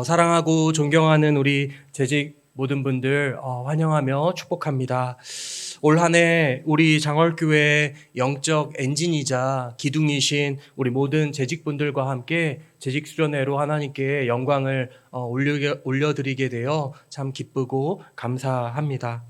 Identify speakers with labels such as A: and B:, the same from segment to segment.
A: 사랑하고 존경하는 우리 재직 모든 분들 환영하며 축복합니다. 올 한 해 우리 장월교회 영적 엔진이자 기둥이신 우리 모든 재직분들과 함께 재직 수련회로 하나님께 영광을 올려드리게 되어 참 기쁘고 감사합니다.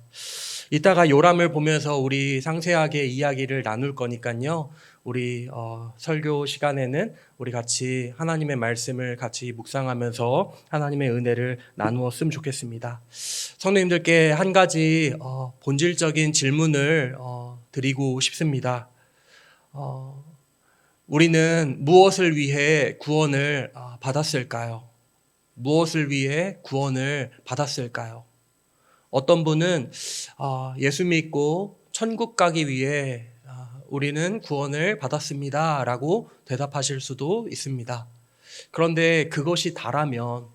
A: 이따가 요람을 보면서 우리 상세하게 이야기를 나눌 거니까요. 우리 설교 시간에는 우리 같이 하나님의 말씀을 같이 묵상하면서 하나님의 은혜를 나누었으면 좋겠습니다. 성도님들께 한 가지 본질적인 질문을 드리고 싶습니다. 우리는 무엇을 위해 구원을 받았을까요? 무엇을 위해 구원을 받았을까요? 어떤 분은 예수 믿고 천국 가기 위해 우리는 구원을 받았습니다 라고 대답하실 수도 있습니다. 그런데 그것이 다라면,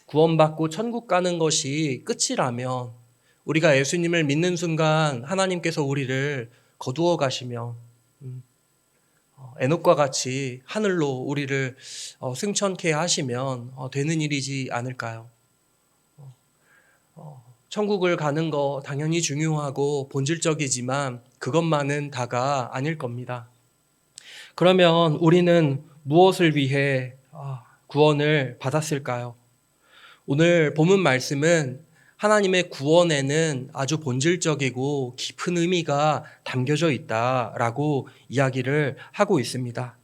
A: 구원받고 천국 가는 것이 끝이라면, 우리가 예수님을 믿는 순간 하나님께서 우리를 거두어 가시며 에녹과 같이 하늘로 우리를 승천케 하시면 되는 일이지 않을까요? 천국을 가는 거 당연히 중요하고 본질적이지만 그것만은 다가 아닐 겁니다. 그러면 우리는 무엇을 위해 구원을 받았을까요? 오늘 본문 말씀은 하나님의 구원에는 아주 본질적이고 깊은 의미가 담겨져 있다라고 이야기를 하고 있습니다.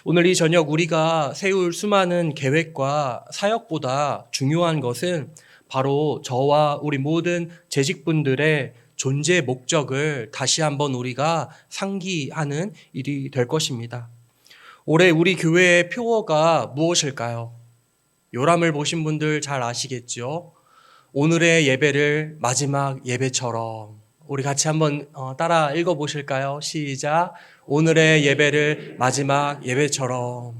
A: 오늘 이 저녁 우리가 세울 수많은 계획과 사역보다 중요한 것은 바로 저와 우리 모든 재직분들의 존재 목적을 다시 한번 우리가 상기하는 일이 될 것입니다. 올해 우리 교회의 표어가 무엇일까요? 요람을 보신 분들 잘 아시겠죠? 오늘의 예배를 마지막 예배처럼. 우리 같이 한번 따라 읽어보실까요? 시작. 오늘의 예배를 마지막 예배처럼.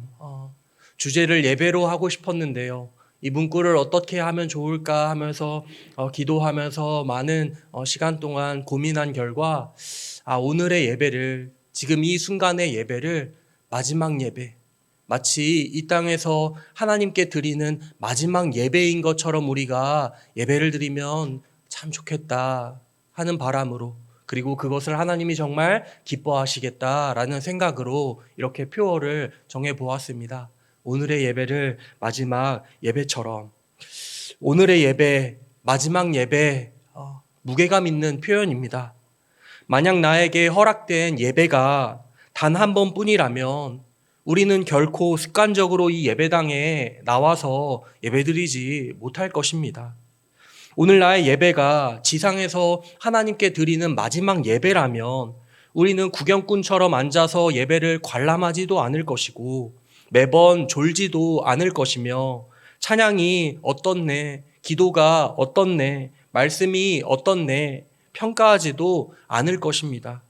A: 주제를 예배로 하고 싶었는데요. 이 문구를 어떻게 하면 좋을까 하면서 기도하면서 많은 시간 동안 고민한 결과 오늘의 예배를, 지금 이 순간의 예배를 마지막 예배, 마치 이 땅에서 하나님께 드리는 마지막 예배인 것처럼 우리가 예배를 드리면 참 좋겠다 하는 바람으로, 그리고 그것을 하나님이 정말 기뻐하시겠다라는 생각으로 이렇게 표어를 정해보았습니다. 오늘의 예배를 마지막 예배처럼. 오늘의 예배, 마지막 예배, 무게감 있는 표현입니다. 만약 나에게 허락된 예배가 단 한 번뿐이라면 우리는 결코 습관적으로 이 예배당에 나와서 예배드리지 못할 것입니다. 오늘 나의 예배가 지상에서 하나님께 드리는 마지막 예배라면 우리는 구경꾼처럼 앉아서 예배를 관람하지도 않을 것이고 매번 졸지도 않을 것이며 찬양이 어떻네, 기도가 어떻네, 말씀이 어떻네 평가하지도 않을 것입니다.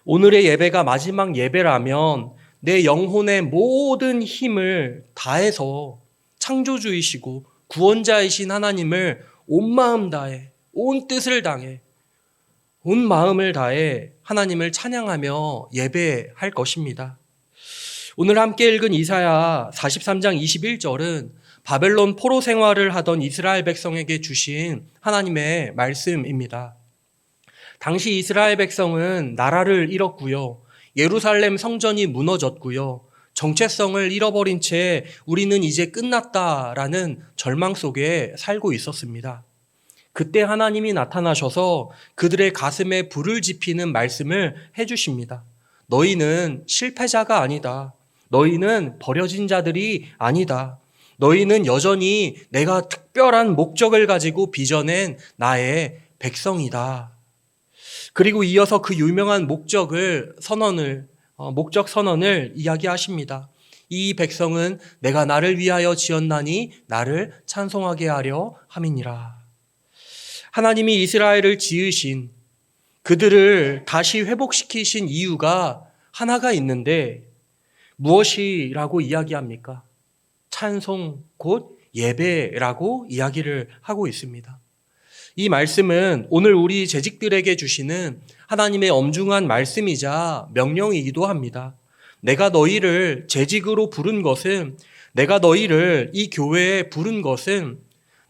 A: 오늘의 예배가 마지막 예배라면 내 영혼의 모든 힘을 다해서 창조주이시고 구원자이신 하나님을 온 마음 다해, 온 뜻을 다해, 온 마음을 다해 하나님을 찬양하며 예배할 것입니다. 오늘 함께 읽은 이사야 43장 21절은 바벨론 포로 생활을 하던 이스라엘 백성에게 주신 하나님의 말씀입니다. 당시 이스라엘 백성은 나라를 잃었고요. 예루살렘 성전이 무너졌고요. 정체성을 잃어버린 채 우리는 이제 끝났다라는 절망 속에 살고 있었습니다. 그때 하나님이 나타나셔서 그들의 가슴에 불을 지피는 말씀을 해주십니다. 너희는 실패자가 아니다. 너희는 버려진 자들이 아니다. 너희는 여전히 내가 특별한 목적을 가지고 빚어낸 나의 백성이다. 그리고 이어서 그 유명한 목적 선언을 이야기하십니다. 이 백성은 내가 나를 위하여 지었나니 나를 찬송하게 하려 함이니라. 하나님이 이스라엘을 지으신, 그들을 다시 회복시키신 이유가 하나가 있는데 무엇이라고 이야기합니까? 찬송 곧 예배라고 이야기를 하고 있습니다. 이 말씀은 오늘 우리 재직들에게 주시는 하나님의 엄중한 말씀이자 명령이기도 합니다. 내가 너희를 재직으로 부른 것은 내가 너희를 이 교회에 부른 것은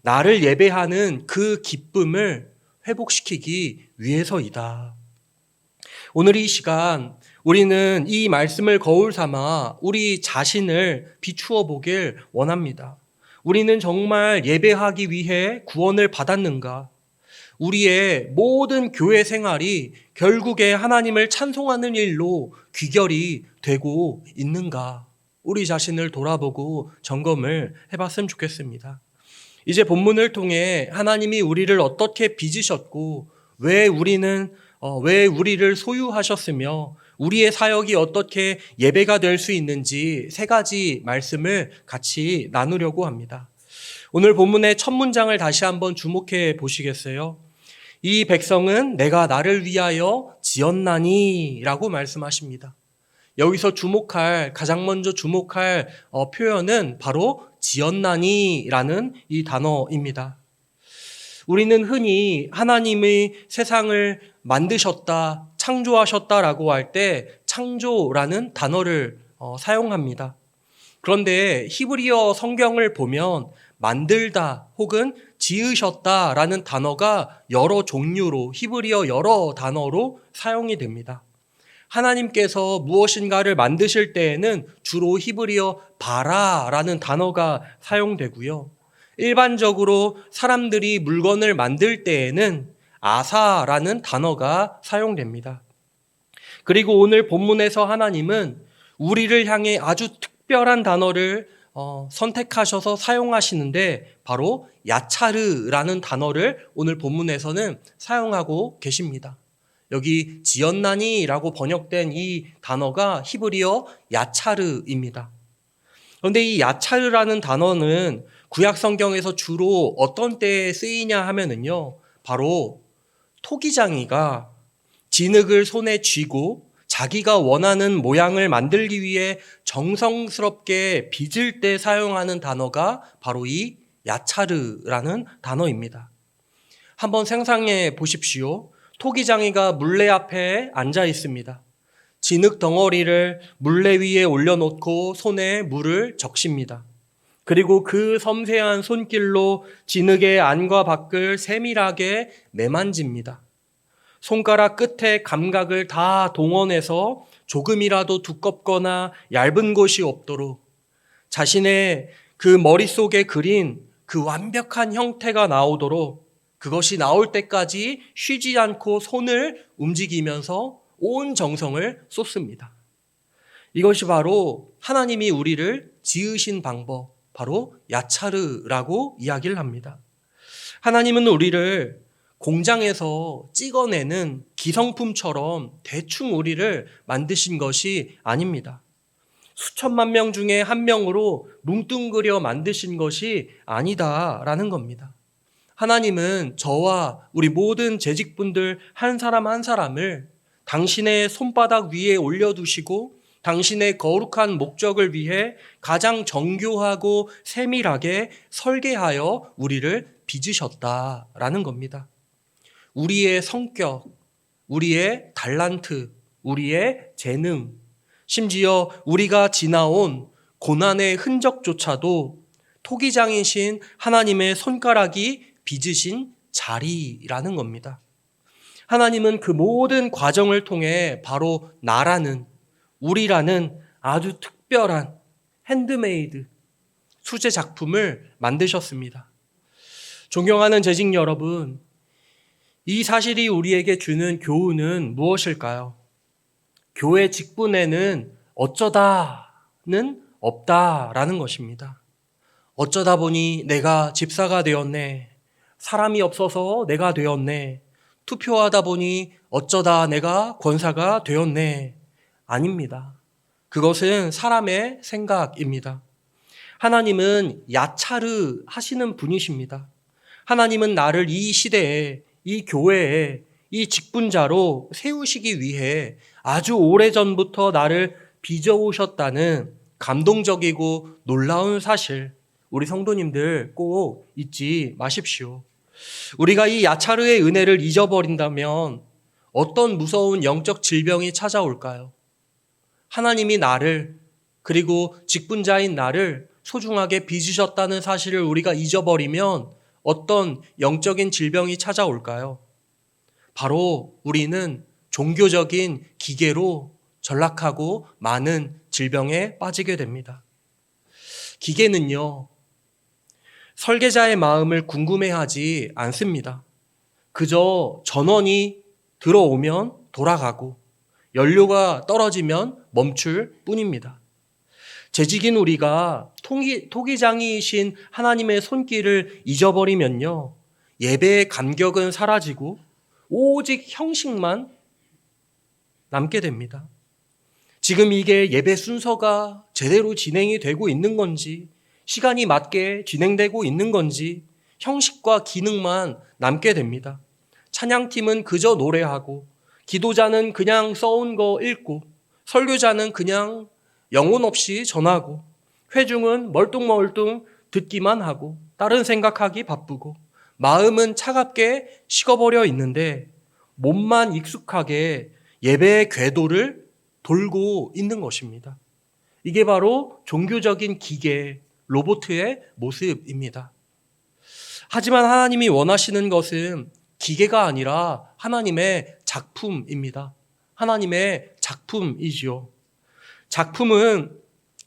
A: 나를 예배하는 그 기쁨을 회복시키기 위해서이다. 오늘 이 시간 우리는 이 말씀을 거울 삼아 우리 자신을 비추어 보길 원합니다. 우리는 정말 예배하기 위해 구원을 받았는가? 우리의 모든 교회 생활이 결국에 하나님을 찬송하는 일로 귀결이 되고 있는가? 우리 자신을 돌아보고 점검을 해봤으면 좋겠습니다. 이제 본문을 통해 하나님이 우리를 어떻게 빚으셨고 왜 우리를 소유하셨으며 우리의 사역이 어떻게 예배가 될 수 있는지 세 가지 말씀을 같이 나누려고 합니다. 오늘 본문의 첫 문장을 다시 한번 주목해 보시겠어요? 이 백성은 내가 나를 위하여 지었나니 라고 말씀하십니다. 여기서 가장 먼저 주목할 표현은 바로 지었나니 라는 이 단어입니다. 우리는 흔히 하나님의 세상을 만드셨다, 창조하셨다라고 할 때 창조라는 단어를 사용합니다. 그런데 히브리어 성경을 보면 만들다 혹은 지으셨다라는 단어가 여러 종류로 히브리어 여러 단어로 사용이 됩니다. 하나님께서 무엇인가를 만드실 때에는 주로 히브리어 바라라는 단어가 사용되고요. 일반적으로 사람들이 물건을 만들 때에는 아사라는 단어가 사용됩니다. 그리고 오늘 본문에서 하나님은 우리를 향해 아주 특별한 단어를 선택하셔서 사용하시는데 바로 야차르라는 단어를 오늘 본문에서는 사용하고 계십니다. 여기 지었나니라고 번역된 이 단어가 히브리어 야차르입니다. 그런데 이 야차르라는 단어는 구약 성경에서 주로 어떤 때에 쓰이냐 하면은요, 바로 토기장이가 진흙을 손에 쥐고 자기가 원하는 모양을 만들기 위해 정성스럽게 빚을 때 사용하는 단어가 바로 이 야차르라는 단어입니다. 한번 상상해 보십시오. 토기장이가 물레 앞에 앉아 있습니다. 진흙 덩어리를 물레 위에 올려놓고 손에 물을 적십니다. 그리고 그 섬세한 손길로 진흙의 안과 밖을 세밀하게 매만집니다. 손가락 끝에 감각을 다 동원해서 조금이라도 두껍거나 얇은 곳이 없도록 자신의 그 머릿속에 그린 그 완벽한 형태가 나오도록 그것이 나올 때까지 쉬지 않고 손을 움직이면서 온 정성을 쏟습니다. 이것이 바로 하나님이 우리를 지으신 방법, 바로 야차르라고 이야기를 합니다. 하나님은 우리를 공장에서 찍어내는 기성품처럼 대충 우리를 만드신 것이 아닙니다. 수천만 명 중에 한 명으로 뭉뚱그려 만드신 것이 아니다라는 겁니다. 하나님은 저와 우리 모든 재직분들 한 사람 한 사람을 당신의 손바닥 위에 올려두시고 당신의 거룩한 목적을 위해 가장 정교하고 세밀하게 설계하여 우리를 빚으셨다라는 겁니다. 우리의 성격, 우리의 달란트, 우리의 재능, 심지어 우리가 지나온 고난의 흔적조차도 토기장이신 하나님의 손가락이 빚으신 자리라는 겁니다. 하나님은 그 모든 과정을 통해 바로 나라는, 우리라는 아주 특별한 핸드메이드, 수제 작품을 만드셨습니다. 존경하는 재직 여러분, 이 사실이 우리에게 주는 교훈은 무엇일까요? 교회 직분에는 어쩌다는 없다라는 것입니다. 어쩌다 보니 내가 집사가 되었네. 사람이 없어서 내가 되었네. 투표하다 보니 어쩌다 내가 권사가 되었네. 아닙니다. 그것은 사람의 생각입니다. 하나님은 야차르 하시는 분이십니다. 하나님은 나를 이 시대에, 이 교회에, 이 직분자로 세우시기 위해 아주 오래전부터 나를 빚어오셨다는 감동적이고 놀라운 사실, 우리 성도님들 꼭 잊지 마십시오. 우리가 이 야차르의 은혜를 잊어버린다면 어떤 무서운 영적 질병이 찾아올까요? 하나님이 나를, 그리고 직분자인 나를 소중하게 빚으셨다는 사실을 우리가 잊어버리면 어떤 영적인 질병이 찾아올까요? 바로 우리는 종교적인 기계로 전락하고 많은 질병에 빠지게 됩니다. 기계는요, 설계자의 마음을 궁금해하지 않습니다. 그저 전원이 들어오면 돌아가고 연료가 떨어지면 멈출 뿐입니다. 재직인 우리가 토기장이신 하나님의 손길을 잊어버리면요, 예배의 감격은 사라지고 오직 형식만 남게 됩니다. 지금 이게 예배 순서가 제대로 진행이 되고 있는 건지, 시간이 맞게 진행되고 있는 건지 형식과 기능만 남게 됩니다. 찬양팀은 그저 노래하고, 기도자는 그냥 써온 거 읽고, 설교자는 그냥 영혼 없이 전하고, 회중은 멀뚱멀뚱 듣기만 하고 다른 생각하기 바쁘고, 마음은 차갑게 식어버려 있는데 몸만 익숙하게 예배의 궤도를 돌고 있는 것입니다. 이게 바로 종교적인 기계, 로봇의 모습입니다. 하지만 하나님이 원하시는 것은 기계가 아니라 하나님의 작품입니다. 하나님의 작품이지요. 작품은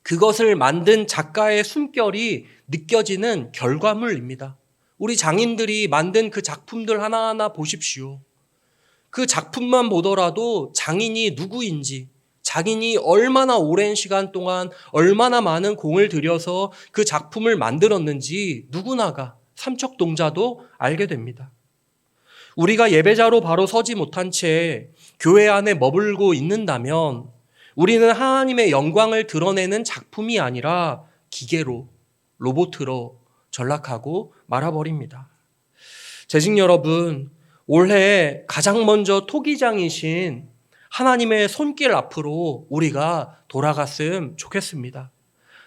A: 그것을 만든 작가의 숨결이 느껴지는 결과물입니다. 우리 장인들이 만든 그 작품들 하나하나 보십시오. 그 작품만 보더라도 장인이 누구인지, 장인이 얼마나 오랜 시간 동안 얼마나 많은 공을 들여서 그 작품을 만들었는지 누구나가 삼척동자도 알게 됩니다. 우리가 예배자로 바로 서지 못한 채 교회 안에 머물고 있는다면 우리는 하나님의 영광을 드러내는 작품이 아니라 기계로, 로봇으로 전락하고 말아버립니다. 재직 여러분, 올해 가장 먼저 토기장이신 하나님의 손길 앞으로 우리가 돌아갔으면 좋겠습니다.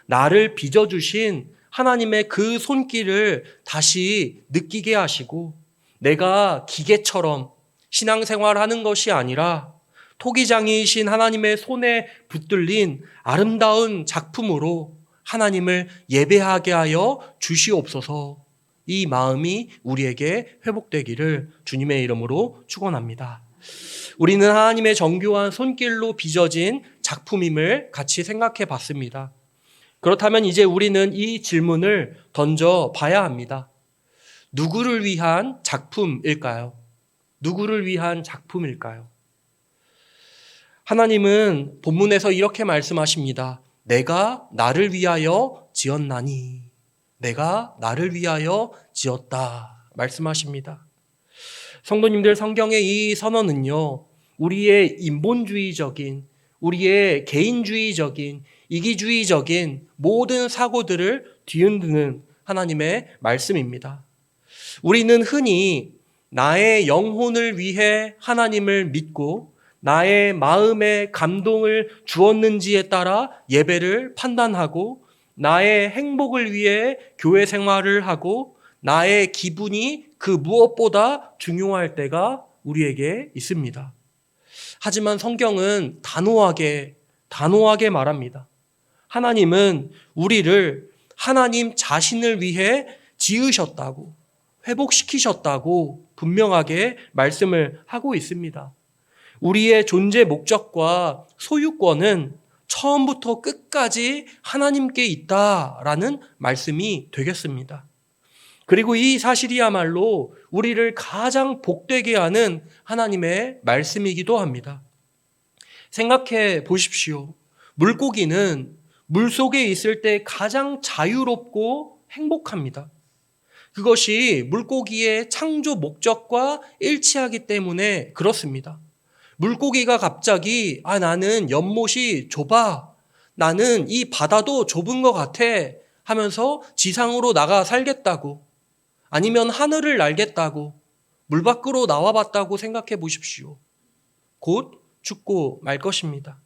A: 나를 빚어주신 하나님의 그 손길을 다시 느끼게 하시고, 내가 기계처럼 신앙생활하는 것이 아니라 토기장이신 하나님의 손에 붙들린 아름다운 작품으로 하나님을 예배하게 하여 주시옵소서. 이 마음이 우리에게 회복되기를 주님의 이름으로 축원합니다. 우리는 하나님의 정교한 손길로 빚어진 작품임을 같이 생각해 봤습니다. 그렇다면 이제 우리는 이 질문을 던져 봐야 합니다. 누구를 위한 작품일까요? 누구를 위한 작품일까요? 하나님은 본문에서 이렇게 말씀하십니다. 내가 나를 위하여 지었나니. 내가 나를 위하여 지었다. 말씀하십니다. 성도님들, 성경의 이 선언은요, 우리의 인본주의적인, 우리의 개인주의적인, 이기주의적인 모든 사고들을 뒤흔드는 하나님의 말씀입니다. 우리는 흔히 나의 영혼을 위해 하나님을 믿고 나의 마음에 감동을 주었는지에 따라 예배를 판단하고, 나의 행복을 위해 교회 생활을 하고, 나의 기분이 그 무엇보다 중요할 때가 우리에게 있습니다. 하지만 성경은 단호하게 말합니다. 하나님은 우리를 하나님 자신을 위해 지으셨다고, 회복시키셨다고 분명하게 말씀을 하고 있습니다. 우리의 존재 목적과 소유권은 처음부터 끝까지 하나님께 있다라는 말씀이 되겠습니다. 그리고 이 사실이야말로 우리를 가장 복되게 하는 하나님의 말씀이기도 합니다. 생각해 보십시오. 물고기는 물속에 있을 때 가장 자유롭고 행복합니다. 그것이 물고기의 창조 목적과 일치하기 때문에 그렇습니다. 물고기가 갑자기 나는 연못이 좁아, 나는 이 바다도 좁은 것 같아 하면서 지상으로 나가 살겠다고, 아니면 하늘을 날겠다고 물 밖으로 나와봤다고 생각해 보십시오. 곧 죽고 말 것입니다.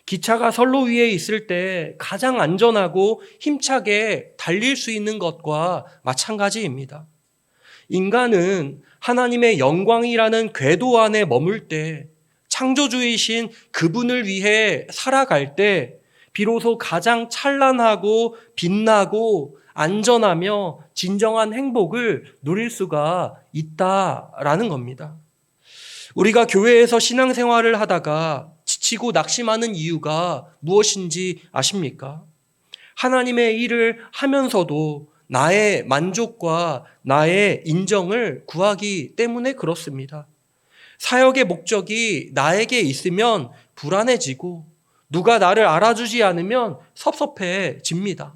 A: 기차가 선로 위에 있을 때 가장 안전하고 힘차게 달릴 수 있는 것과 마찬가지입니다. 인간은 하나님의 영광이라는 궤도 안에 머물 때, 창조주이신 그분을 위해 살아갈 때 비로소 가장 찬란하고 빛나고 안전하며 진정한 행복을 누릴 수가 있다라는 겁니다. 우리가 교회에서 신앙생활을 하다가 지치고 낙심하는 이유가 무엇인지 아십니까? 하나님의 일을 하면서도 나의 만족과 나의 인정을 구하기 때문에 그렇습니다. 사역의 목적이 나에게 있으면 불안해지고 누가 나를 알아주지 않으면 섭섭해집니다.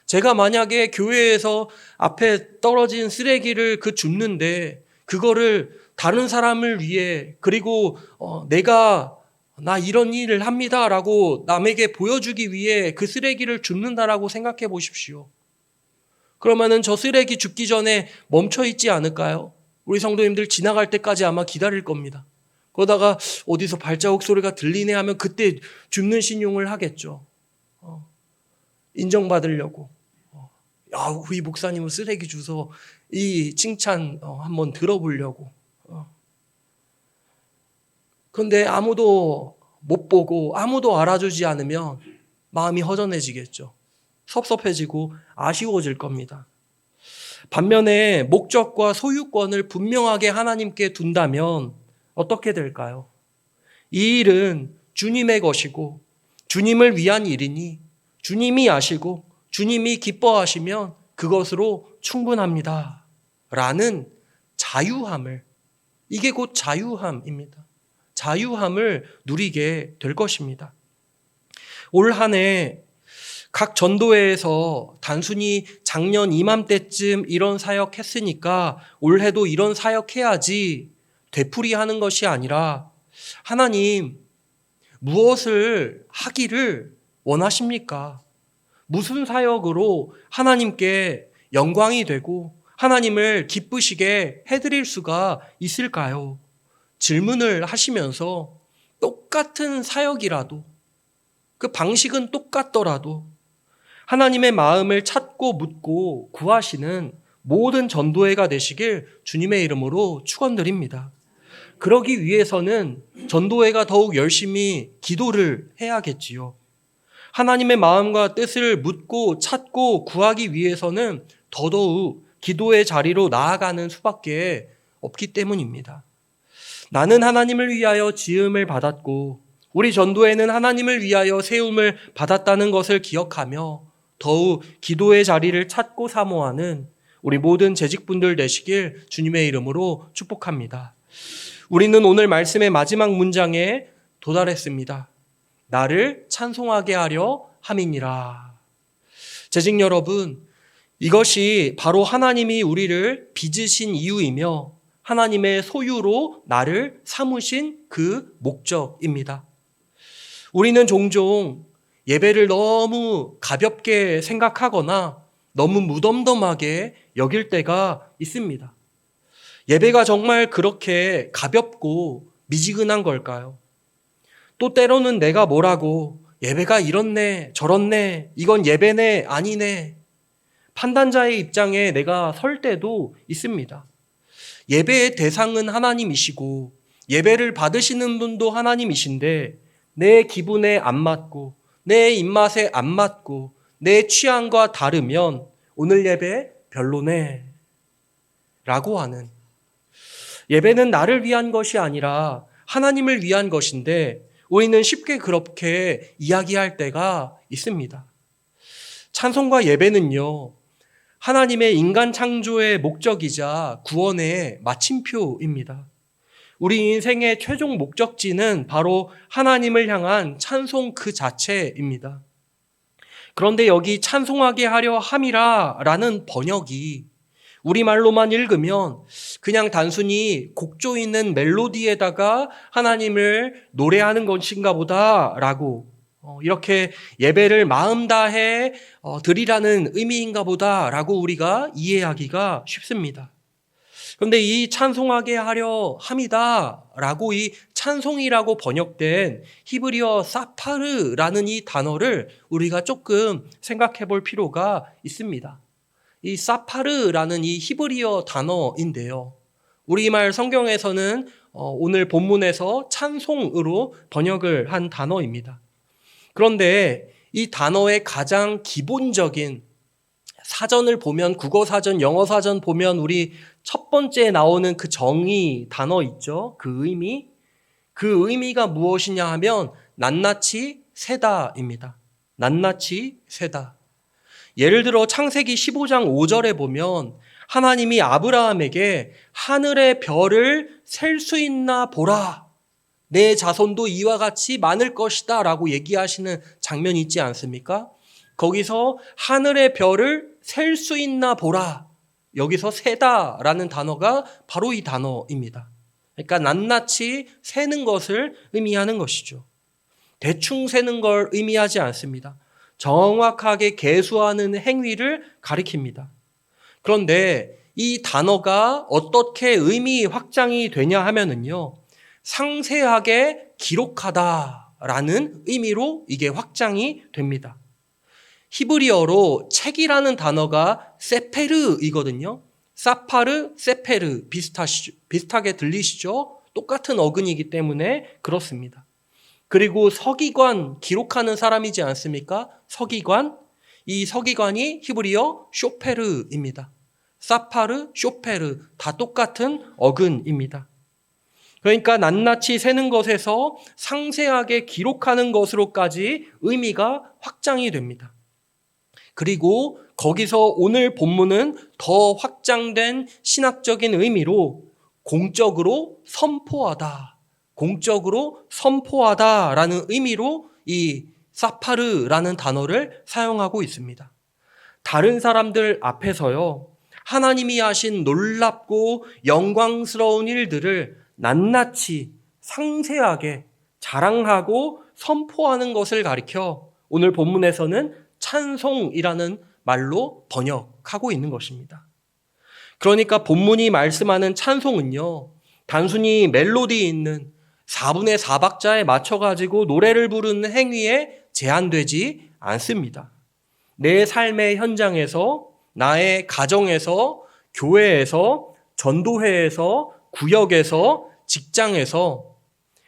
A: 제가 만약에 교회에서 앞에 떨어진 쓰레기를 줍는데 그거를 다른 사람을 위해 그리고 내가 나 이런 일을 합니다라고 남에게 보여주기 위해 그 쓰레기를 줍는다라고 생각해 보십시오. 그러면은 저 쓰레기 줍기 전에 멈춰 있지 않을까요? 우리 성도님들 지나갈 때까지 아마 기다릴 겁니다. 그러다가 어디서 발자국 소리가 들리네 하면 그때 줍는 신용을 하겠죠. 인정받으려고. 야, 우리 목사님은 쓰레기 주서 이 칭찬 한번 들어보려고. 그런데 아무도 못 보고 아무도 알아주지 않으면 마음이 허전해지겠죠. 섭섭해지고 아쉬워질 겁니다. 반면에 목적과 소유권을 분명하게 하나님께 둔다면 어떻게 될까요? 이 일은 주님의 것이고 주님을 위한 일이니 주님이 아시고 주님이 기뻐하시면 그것으로 충분합니다. 라는 자유함을, 이게 곧 자유함입니다. 자유함을 누리게 될 것입니다. 올 한 해 각 전도회에서 단순히 작년 이맘때쯤 이런 사역했으니까 올해도 이런 사역해야지 되풀이하는 것이 아니라 하나님 무엇을 하기를 원하십니까? 무슨 사역으로 하나님께 영광이 되고 하나님을 기쁘시게 해드릴 수가 있을까요? 질문을 하시면서 똑같은 사역이라도 그 방식은 똑같더라도 하나님의 마음을 찾고 묻고 구하시는 모든 전도회가 되시길 주님의 이름으로 축원드립니다. 그러기 위해서는 전도회가 더욱 열심히 기도를 해야겠지요. 하나님의 마음과 뜻을 묻고 찾고 구하기 위해서는 더더욱 기도의 자리로 나아가는 수밖에 없기 때문입니다. 나는 하나님을 위하여 지음을 받았고 우리 전도회는 하나님을 위하여 세움을 받았다는 것을 기억하며 더욱 기도의 자리를 찾고 사모하는 우리 모든 재직분들 되시길 주님의 이름으로 축복합니다. 우리는 오늘 말씀의 마지막 문장에 도달했습니다. 나를 찬송하게 하려 함이니라. 재직 여러분, 이것이 바로 하나님이 우리를 빚으신 이유이며 하나님의 소유로 나를 삼으신 그 목적입니다. 우리는 종종 예배를 너무 가볍게 생각하거나 너무 무덤덤하게 여길 때가 있습니다. 예배가 정말 그렇게 가볍고 미지근한 걸까요? 또 때로는 내가 뭐라고 예배가 이렇네 저렇네 이건 예배네 아니네 판단자의 입장에 내가 설 때도 있습니다. 예배의 대상은 하나님이시고 예배를 받으시는 분도 하나님이신데 내 기분에 안 맞고 내 입맛에 안 맞고 내 취향과 다르면 오늘 예배 별로네 라고 하는, 예배는 나를 위한 것이 아니라 하나님을 위한 것인데 우리는 쉽게 그렇게 이야기할 때가 있습니다. 찬송과 예배는요, 하나님의 인간 창조의 목적이자 구원의 마침표입니다. 우리 인생의 최종 목적지는 바로 하나님을 향한 찬송 그 자체입니다. 그런데 여기 찬송하게 하려 함이라 라는 번역이 우리말로만 읽으면 그냥 단순히 곡조 있는 멜로디에다가 하나님을 노래하는 것인가 보다라고 이렇게 예배를 마음 다해 드리라는 의미인가 보다라고 우리가 이해하기가 쉽습니다. 그런데 이 찬송하게 하려 함이다라고 이 찬송이라고 번역된 히브리어 사파르라는 이 단어를 우리가 조금 생각해 볼 필요가 있습니다. 이 사파르라는 이 히브리어 단어인데요. 우리말 성경에서는 오늘 본문에서 찬송으로 번역을 한 단어입니다. 그런데 이 단어의 가장 기본적인 사전을 보면, 국어사전, 영어사전 보면 우리 첫 번째 나오는 그 정의 단어 있죠? 그 의미가 무엇이냐 하면 낱낱이 세다입니다. 낱낱이 세다. 예를 들어 창세기 15장 5절에 보면 하나님이 아브라함에게 하늘의 별을 셀 수 있나 보라. 내 자손도 이와 같이 많을 것이다 라고 얘기하시는 장면이 있지 않습니까? 거기서 하늘의 별을 셀 수 있나 보라. 여기서 세다라는 단어가 바로 이 단어입니다. 그러니까 낱낱이 세는 것을 의미하는 것이죠. 대충 세는 걸 의미하지 않습니다. 정확하게 계수하는 행위를 가리킵니다. 그런데 이 단어가 어떻게 의미 확장이 되냐 하면은요, 상세하게 기록하다라는 의미로 이게 확장이 됩니다. 히브리어로 책이라는 단어가 세페르이거든요. 사파르, 세페르 비슷하게 들리시죠? 똑같은 어근이기 때문에 그렇습니다. 그리고 서기관, 기록하는 사람이지 않습니까? 서기관, 이 서기관이 히브리어 쇼페르입니다. 사파르, 쇼페르 다 똑같은 어근입니다. 그러니까 낱낱이 세는 것에서 상세하게 기록하는 것으로까지 의미가 확장이 됩니다. 그리고 거기서 오늘 본문은 더 확장된 신학적인 의미로 공적으로 선포하다라는 의미로 이 사파르라는 단어를 사용하고 있습니다. 다른 사람들 앞에서요, 하나님이 하신 놀랍고 영광스러운 일들을 낱낱이 상세하게 자랑하고 선포하는 것을 가리켜 오늘 본문에서는 찬송이라는 말로 번역하고 있는 것입니다. 그러니까 본문이 말씀하는 찬송은요, 단순히 멜로디 있는 4분의 4박자에 맞춰가지고 노래를 부르는 행위에 제한되지 않습니다. 내 삶의 현장에서, 나의 가정에서, 교회에서, 전도회에서, 구역에서, 직장에서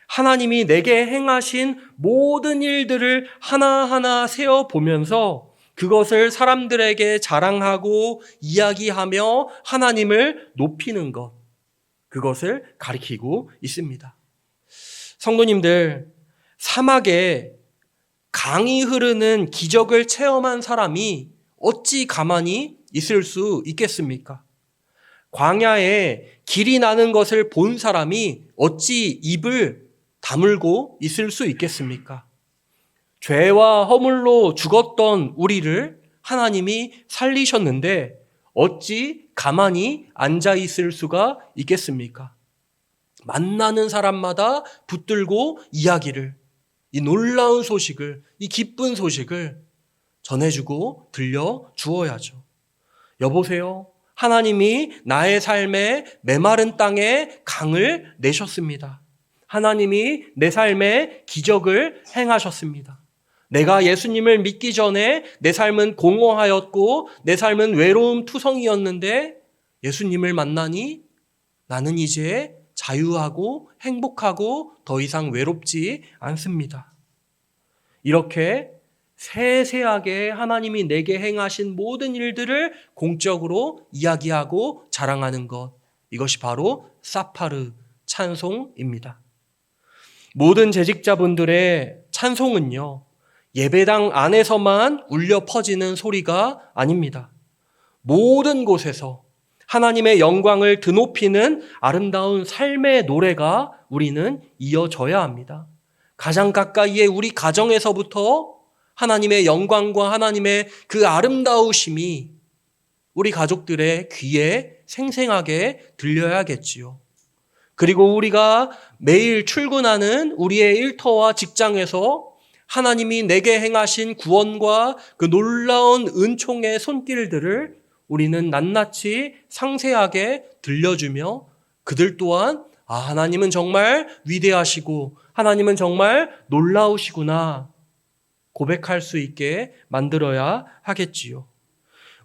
A: 하나님이 내게 행하신 모든 일들을 하나하나 세어보면서 그것을 사람들에게 자랑하고 이야기하며 하나님을 높이는 것, 그것을 가리키고 있습니다. 성도님들, 사막에 강이 흐르는 기적을 체험한 사람이 어찌 가만히 있을 수 있겠습니까? 광야에 길이 나는 것을 본 사람이 어찌 입을 다물고 있을 수 있겠습니까? 죄와 허물로 죽었던 우리를 하나님이 살리셨는데 어찌 가만히 앉아 있을 수가 있겠습니까? 만나는 사람마다 붙들고 이야기를, 이 놀라운 소식을, 이 기쁜 소식을 전해주고 들려주어야죠. 여보세요. 하나님이 나의 삶에 메마른 땅에 강을 내셨습니다. 하나님이 내 삶에 기적을 행하셨습니다. 내가 예수님을 믿기 전에 내 삶은 공허하였고 내 삶은 외로움 투성이었는데 예수님을 만나니 나는 이제 자유하고 행복하고 더 이상 외롭지 않습니다. 이렇게 세세하게 하나님이 내게 행하신 모든 일들을 공적으로 이야기하고 자랑하는 것, 이것이 바로 사파르 찬송입니다. 모든 재직자분들의 찬송은요, 예배당 안에서만 울려 퍼지는 소리가 아닙니다. 모든 곳에서 하나님의 영광을 드높이는 아름다운 삶의 노래가 우리는 이어져야 합니다. 가장 가까이에 우리 가정에서부터 하나님의 영광과 하나님의 그 아름다우심이 우리 가족들의 귀에 생생하게 들려야겠지요. 그리고 우리가 매일 출근하는 우리의 일터와 직장에서 하나님이 내게 행하신 구원과 그 놀라운 은총의 손길들을 우리는 낱낱이 상세하게 들려주며 그들 또한 하나님은 정말 위대하시고 하나님은 정말 놀라우시구나 고백할 수 있게 만들어야 하겠지요.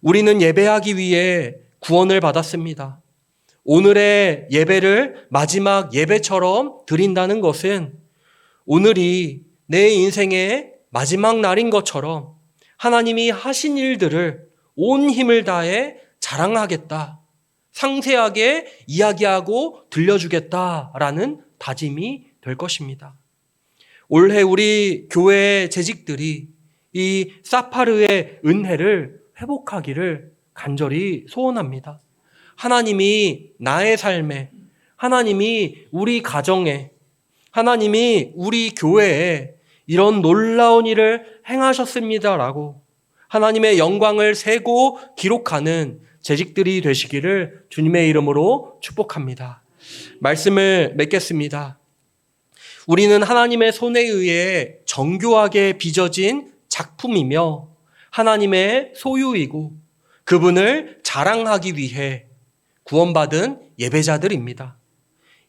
A: 우리는 예배하기 위해 구원을 받았습니다. 오늘의 예배를 마지막 예배처럼 드린다는 것은 오늘이 내 인생의 마지막 날인 것처럼 하나님이 하신 일들을 온 힘을 다해 자랑하겠다, 상세하게 이야기하고 들려주겠다라는 다짐이 될 것입니다. 올해 우리 교회 재직들이 이 사파르의 은혜를 회복하기를 간절히 소원합니다. 하나님이 나의 삶에, 하나님이 우리 가정에, 하나님이 우리 교회에 이런 놀라운 일을 행하셨습니다라고 하나님의 영광을 세고 기록하는 재직들이 되시기를 주님의 이름으로 축복합니다. 말씀을 맺겠습니다. 우리는 하나님의 손에 의해 정교하게 빚어진 작품이며 하나님의 소유이고 그분을 자랑하기 위해 구원받은 예배자들입니다.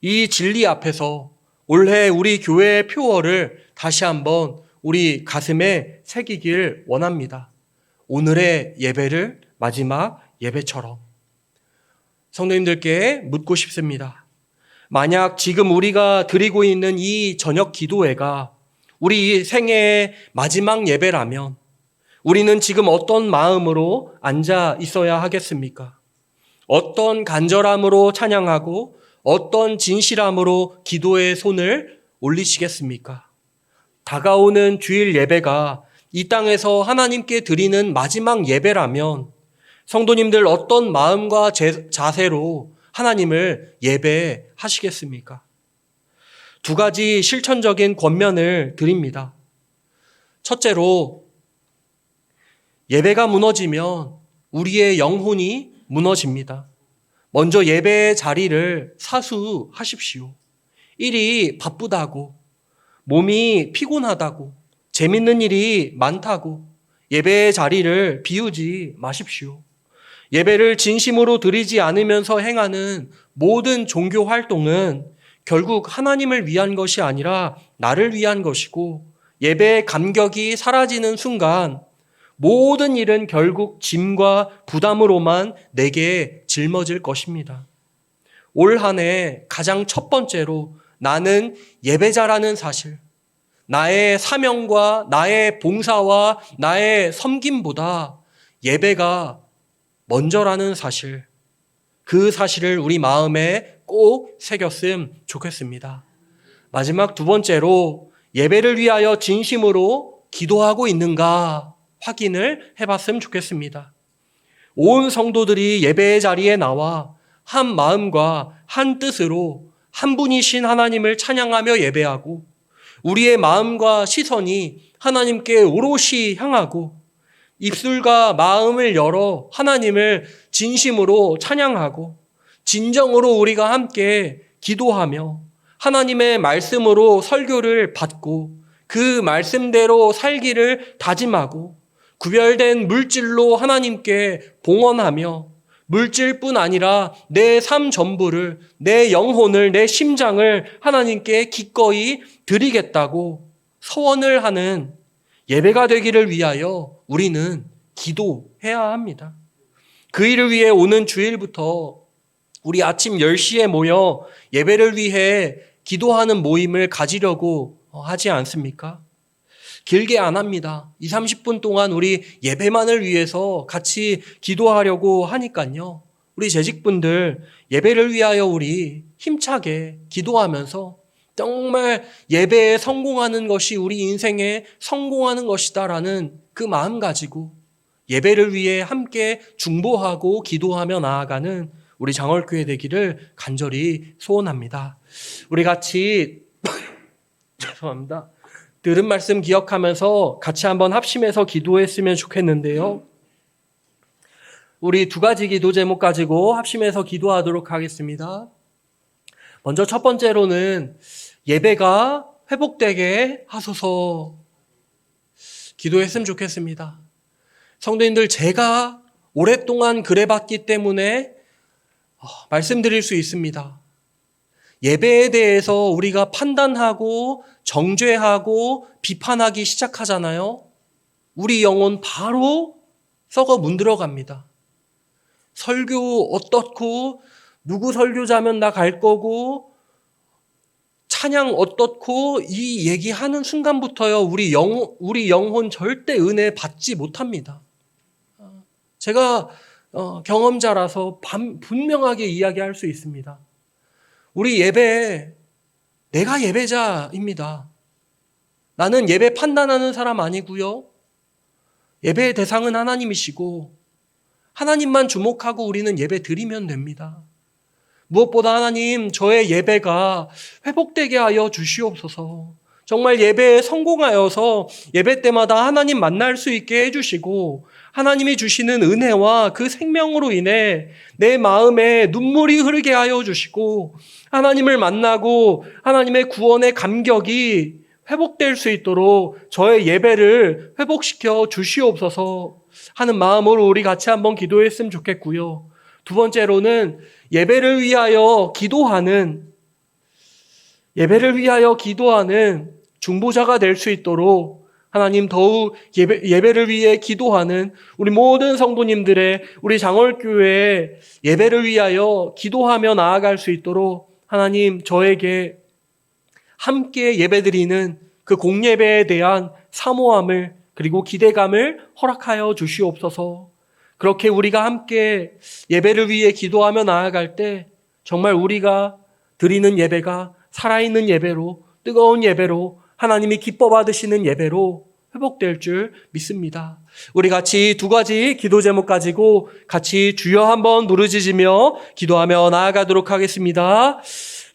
A: 이 진리 앞에서 올해 우리 교회의 표어를 다시 한번 우리 가슴에 새기길 원합니다. 오늘의 예배를 마지막 예배처럼. 성도님들께 묻고 싶습니다. 만약 지금 우리가 드리고 있는 이 저녁 기도회가 우리 생애의 마지막 예배라면 우리는 지금 어떤 마음으로 앉아 있어야 하겠습니까? 어떤 간절함으로 찬양하고 어떤 진실함으로 기도의 손을 올리시겠습니까? 다가오는 주일 예배가 이 땅에서 하나님께 드리는 마지막 예배라면 성도님들 어떤 마음과 자세로 하나님을 예배하시겠습니까? 두 가지 실천적인 권면을 드립니다. 첫째로, 예배가 무너지면 우리의 영혼이 무너집니다. 먼저 예배의 자리를 사수하십시오. 일이 바쁘다고, 몸이 피곤하다고, 재밌는 일이 많다고 예배의 자리를 비우지 마십시오. 예배를 진심으로 드리지 않으면서 행하는 모든 종교 활동은 결국 하나님을 위한 것이 아니라 나를 위한 것이고 예배의 감격이 사라지는 순간 모든 일은 결국 짐과 부담으로만 내게 짊어질 것입니다. 올 한 해 가장 첫 번째로 나는 예배자라는 사실, 나의 사명과 나의 봉사와 나의 섬김보다 예배가 먼저라는 사실, 그 사실을 우리 마음에 꼭 새겼으면 좋겠습니다. 마지막 두 번째로 예배를 위하여 진심으로 기도하고 있는가 확인을 해봤으면 좋겠습니다. 온 성도들이 예배의 자리에 나와 한 마음과 한 뜻으로 한 분이신 하나님을 찬양하며 예배하고 우리의 마음과 시선이 하나님께 오롯이 향하고 입술과 마음을 열어 하나님을 진심으로 찬양하고 진정으로 우리가 함께 기도하며 하나님의 말씀으로 설교를 받고 그 말씀대로 살기를 다짐하고 구별된 물질로 하나님께 봉헌하며 물질뿐 아니라 내 삶 전부를, 내 영혼을, 내 심장을 하나님께 기꺼이 드리겠다고 서원을 하는 예배가 되기를 위하여 우리는 기도해야 합니다. 그 일을 위해 오는 주일부터 우리 아침 10시에 모여 예배를 위해 기도하는 모임을 가지려고 하지 않습니까? 길게 안 합니다. 20, 30분 동안 우리 예배만을 위해서 같이 기도하려고 하니까요. 우리 재직분들 예배를 위하여 우리 힘차게 기도하면서 정말 예배에 성공하는 것이 우리 인생에 성공하는 것이다라는 그 마음 가지고 예배를 위해 함께 중보하고 기도하며 나아가는 우리 장월교회 되기를 간절히 소원합니다. 우리 같이 죄송합니다. 들은 말씀 기억하면서 같이 한번 합심해서 기도했으면 좋겠는데요. 우리 두 가지 기도 제목 가지고 합심해서 기도하도록 하겠습니다. 먼저 첫 번째로는 예배가 회복되게 하소서 기도했으면 좋겠습니다. 성도님들, 제가 오랫동안 그래봤기 때문에 말씀드릴 수 있습니다. 예배에 대해서 우리가 판단하고 정죄하고 비판하기 시작하잖아요. 우리 영혼 바로 썩어 문드러갑니다. 설교 어떻고 누구 설교자면 나 갈 거고 찬양 어떻고 이 얘기하는 순간부터요, 우리 영혼 절대 은혜 받지 못합니다. 제가 경험자라서 분명하게 이야기할 수 있습니다. 우리 예배, 내가 예배자입니다. 나는 예배 판단하는 사람 아니고요. 예배의 대상은 하나님이시고 하나님만 주목하고 우리는 예배 드리면 됩니다. 무엇보다 하나님, 저의 예배가 회복되게 하여 주시옵소서. 정말 예배에 성공하여서 예배 때마다 하나님 만날 수 있게 해주시고 하나님이 주시는 은혜와 그 생명으로 인해 내 마음에 눈물이 흐르게 하여 주시고 하나님을 만나고 하나님의 구원의 감격이 회복될 수 있도록 저의 예배를 회복시켜 주시옵소서 하는 마음으로 우리 같이 한번 기도했으면 좋겠고요. 두 번째로는 예배를 위하여 기도하는 중보자가 될 수 있도록 하나님 더욱 예배를 위해 기도하는 우리 모든 성도님들의 우리 장월교회의 예배를 위하여 기도하며 나아갈 수 있도록 하나님 저에게 함께 예배드리는 그 공예배에 대한 사모함을 그리고 기대감을 허락하여 주시옵소서. 그렇게 우리가 함께 예배를 위해 기도하며 나아갈 때 정말 우리가 드리는 예배가 살아있는 예배로 뜨거운 예배로 하나님이 기뻐 받으시는 예배로 회복될 줄 믿습니다. 우리 같이 두 가지 기도 제목 가지고 같이 주여 한번 부르짖으며 기도하며 나아가도록 하겠습니다.